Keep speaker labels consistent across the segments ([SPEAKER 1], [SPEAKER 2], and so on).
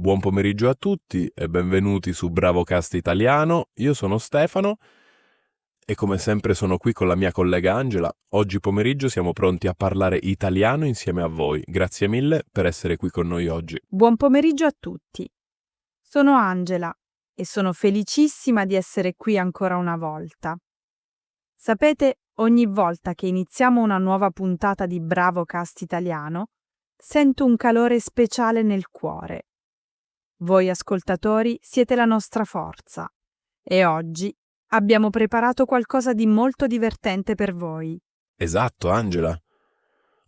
[SPEAKER 1] Buon pomeriggio a tutti e benvenuti su Bravocast Italiano. Io sono Stefano e come sempre sono qui con la mia collega Angela. Oggi pomeriggio siamo pronti a parlare italiano insieme a voi. Grazie mille per essere qui con noi oggi.
[SPEAKER 2] Buon pomeriggio a tutti. Sono Angela e sono felicissima di essere qui ancora una volta. Sapete, ogni volta che iniziamo una nuova puntata di Bravocast Italiano, sento un calore speciale nel cuore. Voi ascoltatori siete la nostra forza e oggi abbiamo preparato qualcosa di molto divertente per voi.
[SPEAKER 1] Esatto, Angela.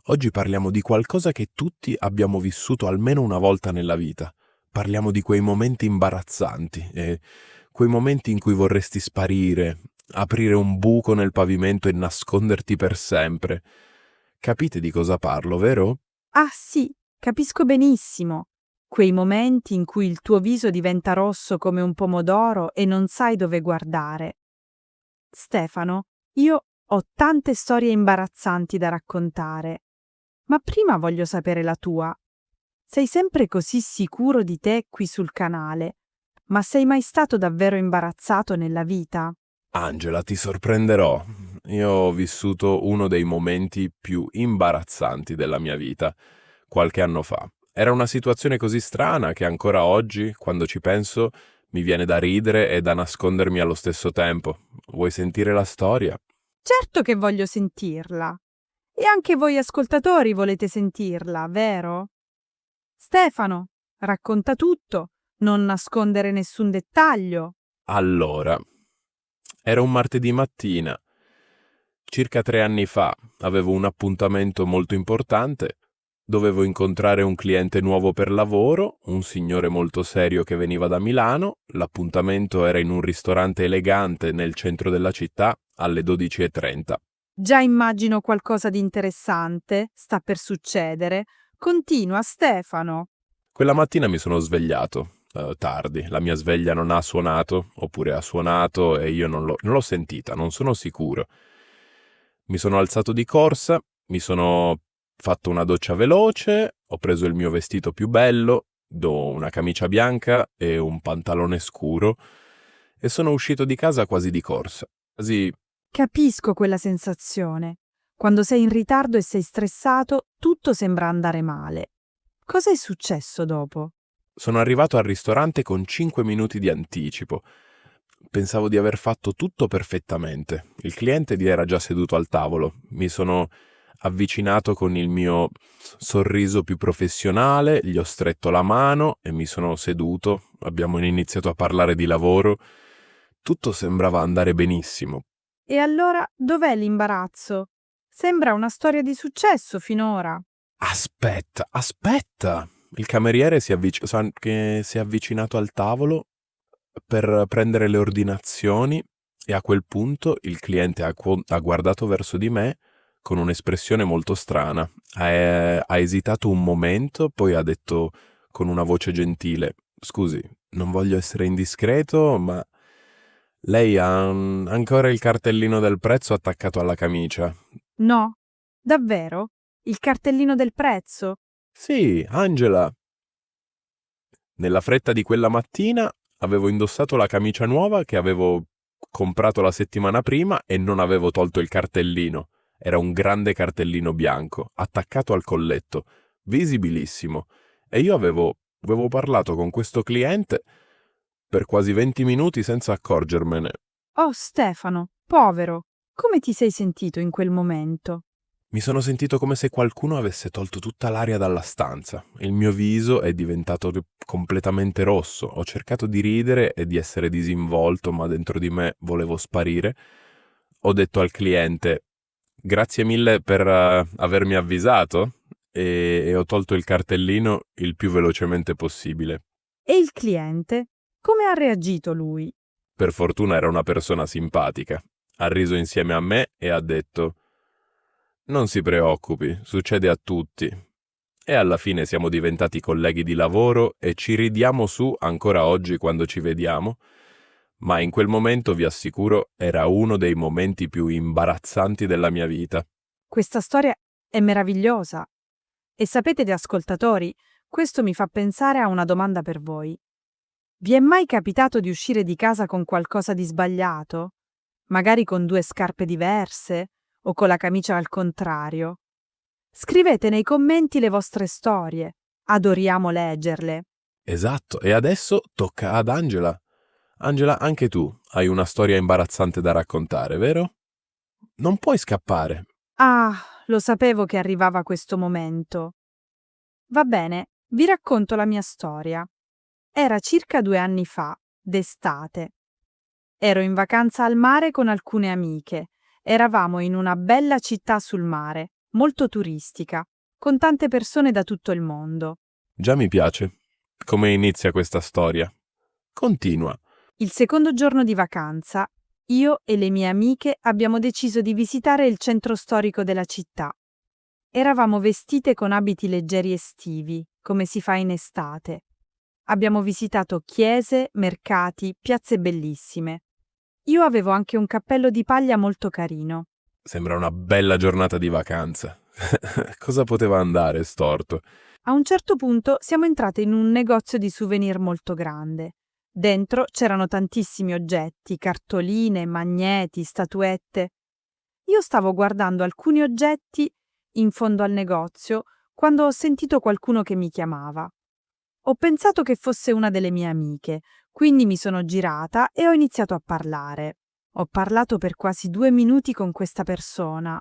[SPEAKER 1] Oggi parliamo di qualcosa che tutti abbiamo vissuto almeno una volta nella vita. Parliamo di quei momenti imbarazzanti e quei momenti in cui vorresti sparire, aprire un buco nel pavimento e nasconderti per sempre. Capite di cosa parlo, vero?
[SPEAKER 2] Ah sì, capisco benissimo. Quei momenti in cui il tuo viso diventa rosso come un pomodoro e non sai dove guardare. Stefano, io ho tante storie imbarazzanti da raccontare, ma prima voglio sapere la tua. Sei sempre così sicuro di te qui sul canale, ma sei mai stato davvero imbarazzato nella vita?
[SPEAKER 1] Angela, ti sorprenderò. Io ho vissuto uno dei momenti più imbarazzanti della mia vita, qualche anno fa. Era una situazione così strana che ancora oggi, quando ci penso, mi viene da ridere e da nascondermi allo stesso tempo. Vuoi sentire la storia?
[SPEAKER 2] Certo che voglio sentirla. E anche voi ascoltatori volete sentirla, vero? Stefano, racconta tutto, non nascondere nessun dettaglio.
[SPEAKER 1] Allora, era un martedì mattina. Circa 3 anni fa avevo un appuntamento molto importante. Dovevo incontrare un cliente nuovo per lavoro, un signore molto serio che veniva da Milano. L'appuntamento era in un ristorante elegante nel centro della città alle 12:30.
[SPEAKER 2] Già immagino qualcosa di interessante sta per succedere. Continua, Stefano.
[SPEAKER 1] Quella mattina mi sono svegliato tardi. La mia sveglia non ha suonato, oppure ha suonato e io non l'ho sentita, non sono sicuro. Mi sono alzato di corsa, mi sono fatto una doccia veloce, ho preso il mio vestito più bello, una camicia bianca e un pantalone scuro e sono uscito di casa quasi di corsa. Quasi
[SPEAKER 2] Capisco quella sensazione. Quando sei in ritardo e sei stressato, tutto sembra andare male. Cosa è successo dopo?
[SPEAKER 1] sono arrivato al ristorante con 5 minuti di anticipo. Pensavo di aver fatto tutto perfettamente. Il cliente era già seduto al tavolo. Mi sono avvicinato con il mio sorriso più professionale, gli ho stretto la mano e mi sono seduto. Abbiamo iniziato a parlare di lavoro. Tutto sembrava andare benissimo.
[SPEAKER 2] E allora dov'è l'imbarazzo? Sembra una storia di successo finora.
[SPEAKER 1] Aspetta! Il cameriere che si è avvicinato al tavolo per prendere le ordinazioni e a quel punto il cliente ha guardato verso di me con un'espressione molto strana. Ha esitato un momento, poi ha detto con una voce gentile: «Scusi, non voglio essere indiscreto, ma lei ha ancora il cartellino del prezzo attaccato alla camicia?»
[SPEAKER 2] No, davvero? Il cartellino del prezzo?
[SPEAKER 1] «Sì, Angela». Nella fretta di quella mattina avevo indossato la camicia nuova che avevo comprato la settimana prima e non avevo tolto il cartellino. Era un grande cartellino bianco, attaccato al colletto, visibilissimo. E io avevo parlato con questo cliente per quasi 20 minuti senza accorgermene.
[SPEAKER 2] Oh, Stefano, povero, come ti sei sentito in quel momento?
[SPEAKER 1] Mi sono sentito come se qualcuno avesse tolto tutta l'aria dalla stanza. Il mio viso è diventato completamente rosso. Ho cercato di ridere e di essere disinvolto, ma dentro di me volevo sparire. Ho detto al cliente: «Grazie mille per avermi avvisato», e ho tolto il cartellino il più velocemente possibile.
[SPEAKER 2] E il cliente? Come ha reagito lui?
[SPEAKER 1] Per fortuna era una persona simpatica. Ha riso insieme a me e ha detto: «Non si preoccupi, succede a tutti». E alla fine siamo diventati colleghi di lavoro e ci ridiamo su ancora oggi quando ci vediamo, ma in quel momento, vi assicuro, era uno dei momenti più imbarazzanti della mia vita.
[SPEAKER 2] Questa storia è meravigliosa. E sapete, ascoltatori, questo mi fa pensare a una domanda per voi. Vi è mai capitato di uscire di casa con qualcosa di sbagliato? Magari con 2 scarpe diverse o con la camicia al contrario? Scrivete nei commenti le vostre storie. Adoriamo leggerle.
[SPEAKER 1] Esatto, e adesso tocca ad Angela. Angela, anche tu hai una storia imbarazzante da raccontare, vero? Non puoi scappare.
[SPEAKER 2] Ah, lo sapevo che arrivava questo momento. Va bene, vi racconto la mia storia. Era circa 2 anni fa, d'estate. Ero in vacanza al mare con alcune amiche. Eravamo in una bella città sul mare, molto turistica, con tante persone da tutto il mondo.
[SPEAKER 1] Già mi piace. Come inizia questa storia? Continua.
[SPEAKER 2] Il secondo giorno di vacanza, io e le mie amiche abbiamo deciso di visitare il centro storico della città. Eravamo vestite con abiti leggeri estivi, come si fa in estate. Abbiamo visitato chiese, mercati, piazze bellissime. Io avevo anche un cappello di paglia molto carino.
[SPEAKER 1] Sembra una bella giornata di vacanza. Cosa poteva andare storto?
[SPEAKER 2] A un certo punto siamo entrate in un negozio di souvenir molto grande. Dentro c'erano tantissimi oggetti, cartoline, magneti, statuette. Io stavo guardando alcuni oggetti in fondo al negozio quando ho sentito qualcuno che mi chiamava. Ho pensato che fosse una delle mie amiche, quindi mi sono girata e ho iniziato a parlare. Ho parlato per quasi 2 minuti con questa persona.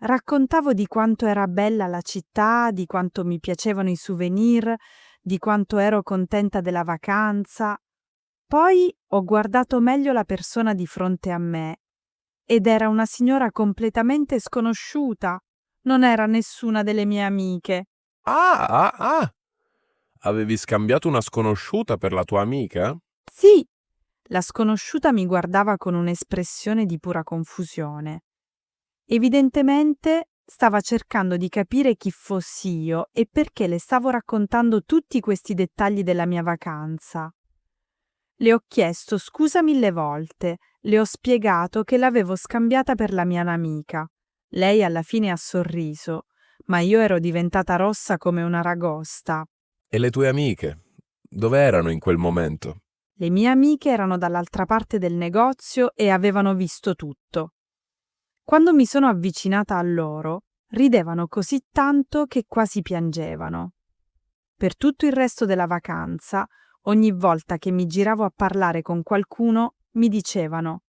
[SPEAKER 2] Raccontavo di quanto era bella la città, di quanto mi piacevano i souvenir, di quanto ero contenta della vacanza. Poi ho guardato meglio la persona di fronte a me ed era una signora completamente sconosciuta. Non era nessuna delle mie amiche.
[SPEAKER 1] Ah! Avevi scambiato una sconosciuta per la tua amica?
[SPEAKER 2] Sì, la sconosciuta mi guardava con un'espressione di pura confusione. Evidentemente stava cercando di capire chi fossi io e perché le stavo raccontando tutti questi dettagli della mia vacanza. Le ho chiesto scusa 1000 volte, le ho spiegato che l'avevo scambiata per la mia amica. Lei alla fine ha sorriso, ma io ero diventata rossa come una ragosta.
[SPEAKER 1] E le tue amiche? Dove erano in quel momento?
[SPEAKER 2] Le mie amiche erano dall'altra parte del negozio e avevano visto tutto. Quando mi sono avvicinata a loro, ridevano così tanto che quasi piangevano. Per tutto il resto della vacanza, ogni volta che mi giravo a parlare con qualcuno, mi dicevano: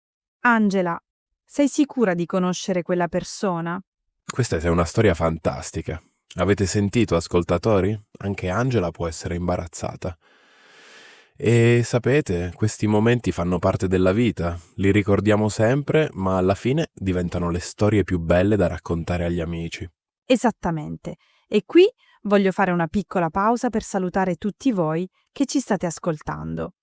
[SPEAKER 2] Angela, sei sicura di conoscere quella persona?
[SPEAKER 1] Questa è una storia fantastica. Avete sentito, ascoltatori? Anche Angela può essere imbarazzata. E sapete, questi momenti fanno parte della vita, li ricordiamo sempre, ma alla fine diventano le storie più belle da raccontare agli amici.
[SPEAKER 2] Esattamente. E qui voglio fare una piccola pausa per salutare tutti voi che ci state ascoltando.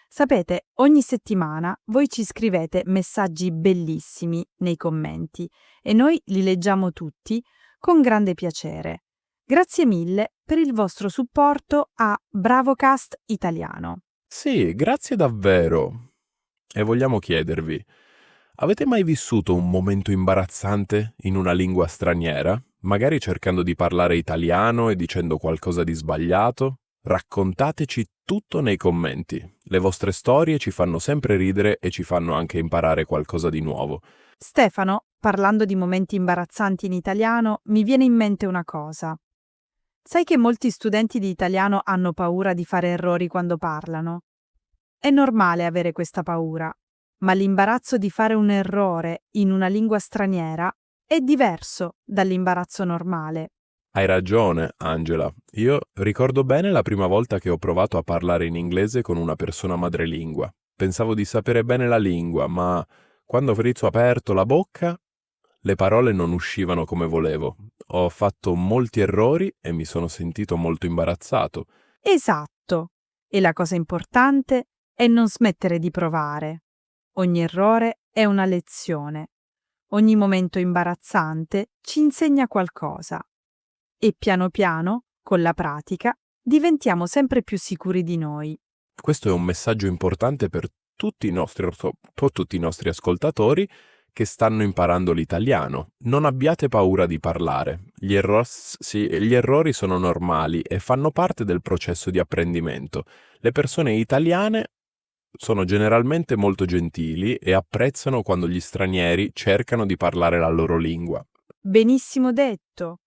[SPEAKER 2] Sapete, ogni settimana voi ci scrivete messaggi bellissimi nei commenti e noi li leggiamo tutti con grande piacere. Grazie mille per il vostro supporto a Bravocast Italiano.
[SPEAKER 1] Sì, grazie davvero. E vogliamo chiedervi, avete mai vissuto un momento imbarazzante in una lingua straniera? Magari cercando di parlare italiano e dicendo qualcosa di sbagliato? Raccontateci tutto nei commenti. Le vostre storie ci fanno sempre ridere e ci fanno anche imparare qualcosa di nuovo.
[SPEAKER 2] Stefano, parlando di momenti imbarazzanti in italiano, mi viene in mente una cosa. Sai che molti studenti di italiano hanno paura di fare errori quando parlano? È normale avere questa paura, ma l'imbarazzo di fare un errore in una lingua straniera è diverso dall'imbarazzo normale.
[SPEAKER 1] Hai ragione, Angela. Io ricordo bene la prima volta che ho provato a parlare in inglese con una persona madrelingua. Pensavo di sapere bene la lingua, ma quando ho aperto la bocca, le parole non uscivano come volevo. Ho fatto molti errori e mi sono sentito molto imbarazzato.
[SPEAKER 2] Esatto. E la cosa importante è non smettere di provare. Ogni errore è una lezione. Ogni momento imbarazzante ci insegna qualcosa. E piano piano, con la pratica, diventiamo sempre più sicuri di noi.
[SPEAKER 1] Questo è un messaggio importante per tutti i nostri ascoltatori che stanno imparando l'italiano. Non abbiate paura di parlare. Gli errori sono normali e fanno parte del processo di apprendimento. Le persone italiane sono generalmente molto gentili e apprezzano quando gli stranieri cercano di parlare la loro lingua.
[SPEAKER 2] Benissimo detto.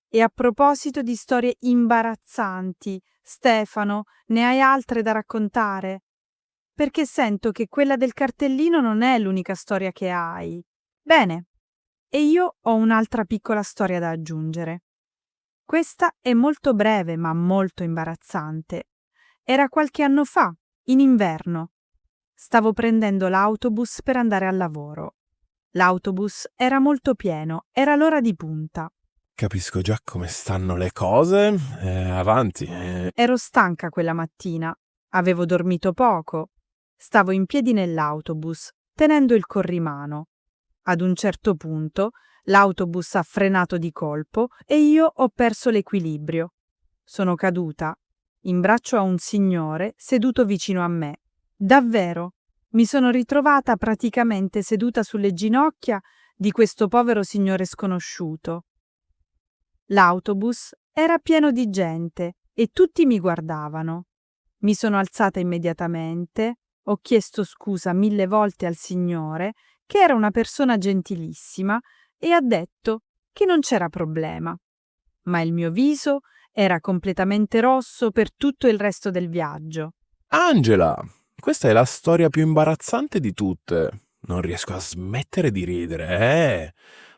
[SPEAKER 2] E a proposito di storie imbarazzanti, Stefano, ne hai altre da raccontare? Perché sento che quella del cartellino non è l'unica storia che hai. Bene, e io ho un'altra piccola storia da aggiungere. Questa è molto breve ma molto imbarazzante. Era qualche anno fa, in inverno. Stavo prendendo l'autobus per andare al lavoro. L'autobus era molto pieno, era l'ora di punta.
[SPEAKER 1] Capisco già come stanno le cose. Avanti.
[SPEAKER 2] Ero stanca quella mattina. Avevo dormito poco. Stavo in piedi nell'autobus, tenendo il corrimano. Ad un certo punto l'autobus ha frenato di colpo e io ho perso l'equilibrio. Sono caduta in braccio a un signore seduto vicino a me. Davvero, mi sono ritrovata praticamente seduta sulle ginocchia di questo povero signore sconosciuto. L'autobus era pieno di gente e tutti mi guardavano. Mi sono alzata immediatamente, ho chiesto scusa 1000 volte al signore, che era una persona gentilissima, e ha detto che non c'era problema. Ma il mio viso era completamente rosso per tutto il resto del viaggio.
[SPEAKER 1] Angela, questa è la storia più imbarazzante di tutte. Non riesco a smettere di ridere,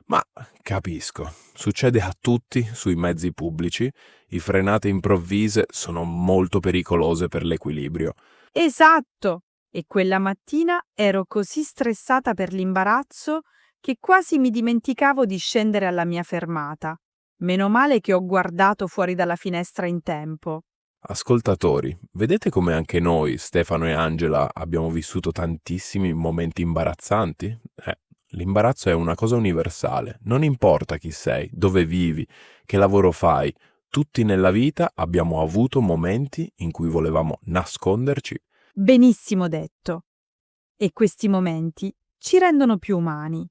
[SPEAKER 1] Ma capisco, succede a tutti sui mezzi pubblici. I frenate improvvise sono molto pericolose per l'equilibrio.
[SPEAKER 2] Esatto! E quella mattina ero così stressata per l'imbarazzo che quasi mi dimenticavo di scendere alla mia fermata. Meno male che ho guardato fuori dalla finestra in tempo.
[SPEAKER 1] Ascoltatori, vedete come anche noi, Stefano e Angela, abbiamo vissuto tantissimi momenti imbarazzanti? L'imbarazzo è una cosa universale. Non importa chi sei, dove vivi, che lavoro fai, tutti nella vita abbiamo avuto momenti in cui volevamo nasconderci.
[SPEAKER 2] Benissimo detto. E questi momenti ci rendono più umani.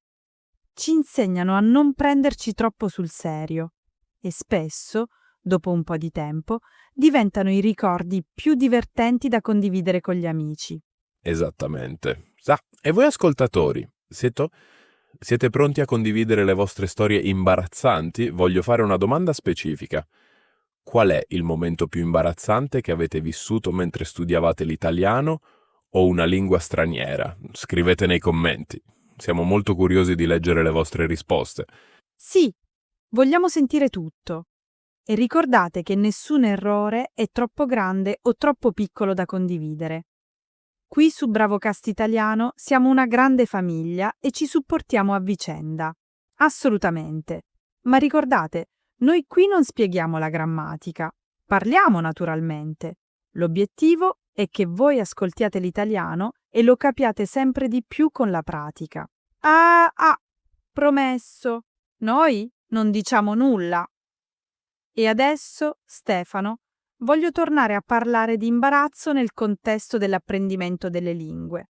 [SPEAKER 2] Ci insegnano a non prenderci troppo sul serio e spesso, dopo un po' di tempo, diventano i ricordi più divertenti da condividere con gli amici.
[SPEAKER 1] Esattamente. E voi ascoltatori, siete pronti a condividere le vostre storie imbarazzanti? Voglio fare una domanda specifica. Qual è il momento più imbarazzante che avete vissuto mentre studiavate l'italiano o una lingua straniera? Scrivete nei commenti. Siamo molto curiosi di leggere le vostre risposte.
[SPEAKER 2] Sì, vogliamo sentire tutto. E ricordate che nessun errore è troppo grande o troppo piccolo da condividere. Qui su Bravocast Italiano siamo una grande famiglia e ci supportiamo a vicenda. Assolutamente. Ma ricordate, noi qui non spieghiamo la grammatica. Parliamo naturalmente. L'obiettivo è che voi ascoltiate l'italiano e lo capiate sempre di più con la pratica. Promesso. Noi non diciamo nulla. E adesso, Stefano, voglio tornare a parlare di imbarazzo nel contesto dell'apprendimento delle lingue,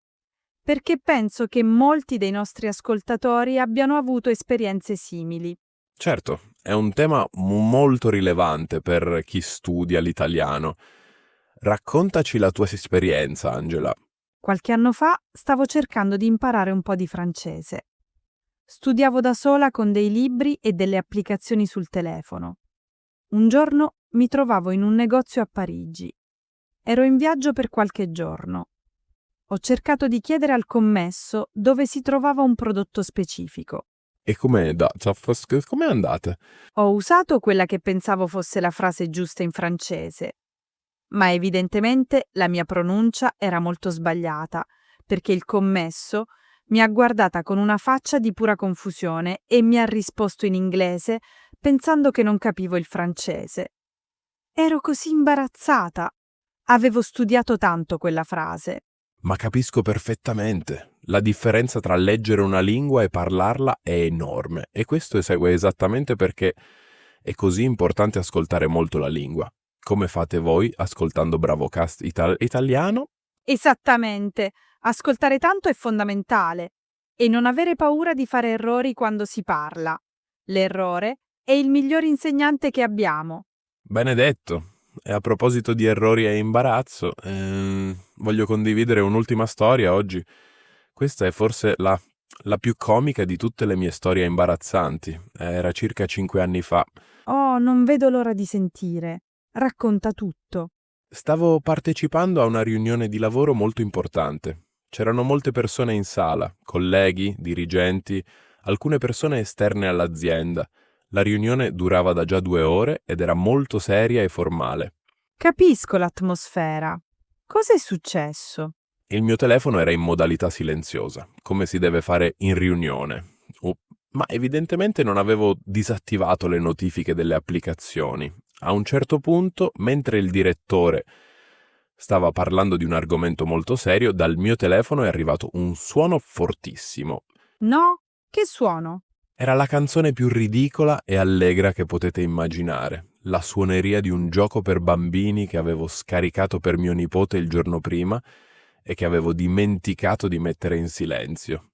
[SPEAKER 2] perché penso che molti dei nostri ascoltatori abbiano avuto esperienze simili.
[SPEAKER 1] Certo, è un tema molto rilevante per chi studia l'italiano. Raccontaci la tua esperienza, Angela.
[SPEAKER 2] Qualche anno fa stavo cercando di imparare un po' di francese. Studiavo da sola con dei libri e delle applicazioni sul telefono. Un giorno mi trovavo in un negozio a Parigi. Ero in viaggio per qualche giorno. Ho cercato di chiedere al commesso dove si trovava un prodotto specifico.
[SPEAKER 1] E com'è andata?
[SPEAKER 2] Ho usato quella che pensavo fosse la frase giusta in francese, ma evidentemente la mia pronuncia era molto sbagliata, perché il commesso mi ha guardata con una faccia di pura confusione e mi ha risposto in inglese pensando che non capivo il francese. Ero così imbarazzata. Avevo studiato tanto quella frase.
[SPEAKER 1] Ma capisco perfettamente. La differenza tra leggere una lingua e parlarla è enorme e questo segue esattamente perché è così importante ascoltare molto la lingua. Come fate voi ascoltando Bravocast Italiano?
[SPEAKER 2] Esattamente. Ascoltare tanto è fondamentale. e non avere paura di fare errori quando si parla. L'errore è il miglior insegnante che abbiamo.
[SPEAKER 1] Benedetto. E a proposito di errori e imbarazzo, voglio condividere un'ultima storia oggi. Questa è forse la più comica di tutte le mie storie imbarazzanti. Era circa 5 anni fa.
[SPEAKER 2] Oh, non vedo l'ora di sentire. Racconta tutto.
[SPEAKER 1] Stavo partecipando a una riunione di lavoro molto importante. C'erano molte persone in sala, colleghi, dirigenti, alcune persone esterne all'azienda. La riunione durava da già 2 ore ed era molto seria e formale.
[SPEAKER 2] Capisco l'atmosfera. Cosa è successo?
[SPEAKER 1] Il mio telefono era in modalità silenziosa, come si deve fare in riunione. Ma evidentemente non avevo disattivato le notifiche delle applicazioni. A un certo punto, mentre il direttore stava parlando di un argomento molto serio, dal mio telefono è arrivato un suono fortissimo.
[SPEAKER 2] No? Che suono?
[SPEAKER 1] Era la canzone più ridicola e allegra che potete immaginare, la suoneria di un gioco per bambini che avevo scaricato per mio nipote il giorno prima e che avevo dimenticato di mettere in silenzio.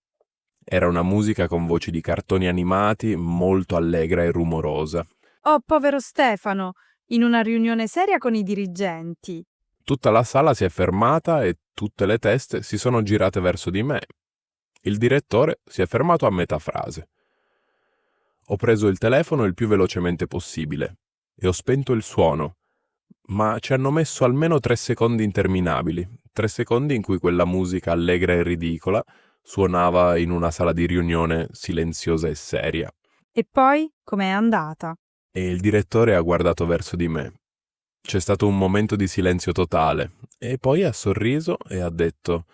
[SPEAKER 1] Era una musica con voci di cartoni animati, molto allegra e rumorosa.
[SPEAKER 2] Oh, povero Stefano, in una riunione seria con i dirigenti.
[SPEAKER 1] Tutta la sala si è fermata e tutte le teste si sono girate verso di me. Il direttore si è fermato a metà frase. Ho preso il telefono il più velocemente possibile e ho spento il suono, ma ci hanno messo almeno 3 secondi interminabili, 3 secondi in cui quella musica allegra e ridicola suonava in una sala di riunione silenziosa e seria.
[SPEAKER 2] E poi, com'è andata?
[SPEAKER 1] E il direttore ha guardato verso di me. C'è stato un momento di silenzio totale e poi ha sorriso e ha detto: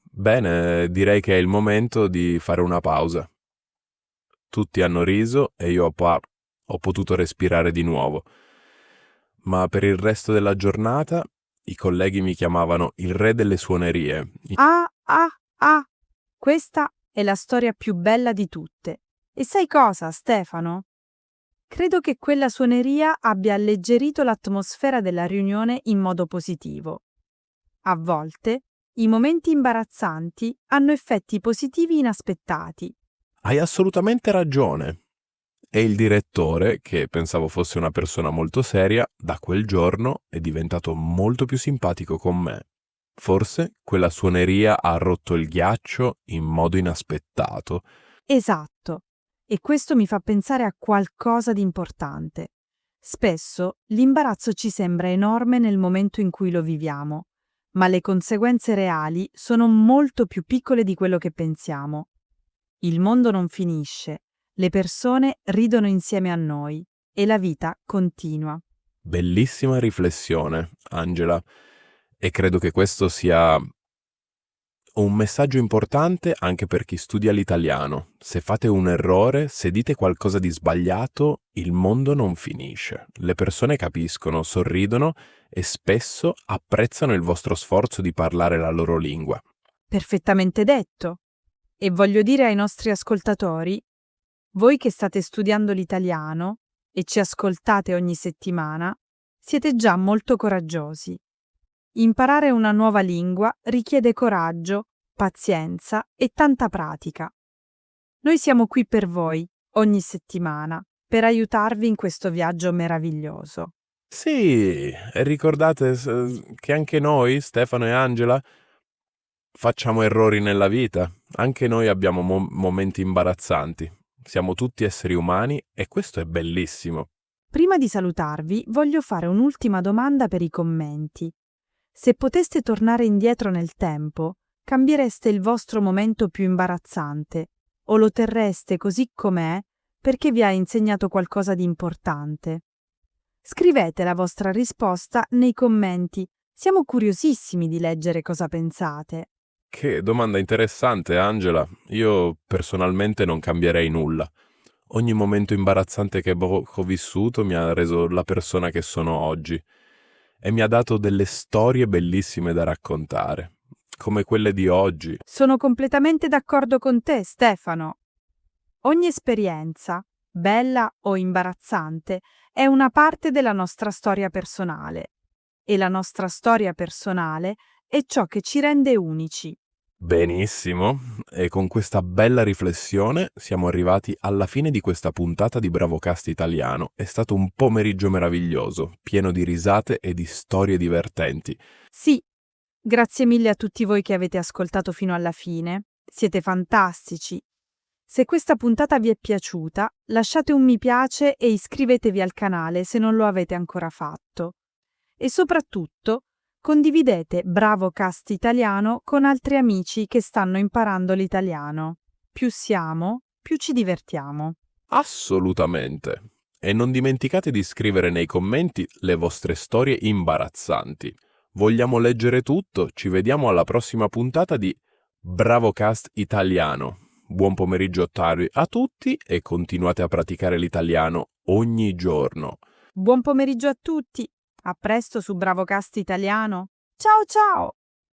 [SPEAKER 1] «Bene, direi che è il momento di fare una pausa». Tutti hanno riso e io ho potuto respirare di nuovo. Ma per il resto della giornata i colleghi mi chiamavano il re delle suonerie.
[SPEAKER 2] Ah, ah, ah! Questa è la storia più bella di tutte. E sai cosa, Stefano? Credo che quella suoneria abbia alleggerito l'atmosfera della riunione in modo positivo. A volte, i momenti imbarazzanti hanno effetti positivi inaspettati.
[SPEAKER 1] Hai assolutamente ragione. E il direttore, che pensavo fosse una persona molto seria, da quel giorno è diventato molto più simpatico con me. Forse quella suoneria ha rotto il ghiaccio in modo inaspettato.
[SPEAKER 2] Esatto. E questo mi fa pensare a qualcosa di importante. Spesso l'imbarazzo ci sembra enorme nel momento in cui lo viviamo, ma le conseguenze reali sono molto più piccole di quello che pensiamo. Il mondo non finisce, le persone ridono insieme a noi e la vita continua.
[SPEAKER 1] Bellissima riflessione, Angela, e credo che questo sia un messaggio importante anche per chi studia l'italiano. Se fate un errore, se dite qualcosa di sbagliato, il mondo non finisce. Le persone capiscono, sorridono e spesso apprezzano il vostro sforzo di parlare la loro lingua.
[SPEAKER 2] Perfettamente detto. E voglio dire ai nostri ascoltatori, voi che state studiando l'italiano e ci ascoltate ogni settimana, siete già molto coraggiosi. Imparare una nuova lingua richiede coraggio, pazienza e tanta pratica. Noi siamo qui per voi ogni settimana per aiutarvi in questo viaggio meraviglioso.
[SPEAKER 1] Sì, e ricordate che anche noi, Stefano e Angela, facciamo errori nella vita. Anche noi abbiamo momenti imbarazzanti. Siamo tutti esseri umani e questo è bellissimo.
[SPEAKER 2] Prima di salutarvi, voglio fare un'ultima domanda per i commenti. Se poteste tornare indietro nel tempo, cambiereste il vostro momento più imbarazzante o lo terreste così com'è perché vi ha insegnato qualcosa di importante? Scrivete la vostra risposta nei commenti. Siamo curiosissimi di leggere cosa pensate.
[SPEAKER 1] Che domanda interessante, Angela. Io personalmente non cambierei nulla. Ogni momento imbarazzante che ho vissuto mi ha reso la persona che sono oggi e mi ha dato delle storie bellissime da raccontare, come quelle di oggi.
[SPEAKER 2] Sono completamente d'accordo con te, Stefano. Ogni esperienza, bella o imbarazzante, è una parte della nostra storia personale. E la nostra storia personale è ciò che ci rende unici.
[SPEAKER 1] Benissimo, e con questa bella riflessione siamo arrivati alla fine di questa puntata di Bravocast Italiano. È stato un pomeriggio meraviglioso, pieno di risate e di storie divertenti.
[SPEAKER 2] Sì, grazie mille a tutti voi che avete ascoltato fino alla fine. Siete fantastici. Se questa puntata vi è piaciuta, lasciate un mi piace e iscrivetevi al canale se non lo avete ancora fatto. E soprattutto, condividete Bravocast Italiano con altri amici che stanno imparando l'italiano. Più siamo, più ci divertiamo.
[SPEAKER 1] Assolutamente. E non dimenticate di scrivere nei commenti le vostre storie imbarazzanti. Vogliamo leggere tutto? Ci vediamo alla prossima puntata di Bravocast Italiano. Buon pomeriggio a tutti e continuate a praticare l'italiano ogni giorno.
[SPEAKER 2] Buon pomeriggio a tutti. A presto su Bravocast Italiano. Ciao ciao!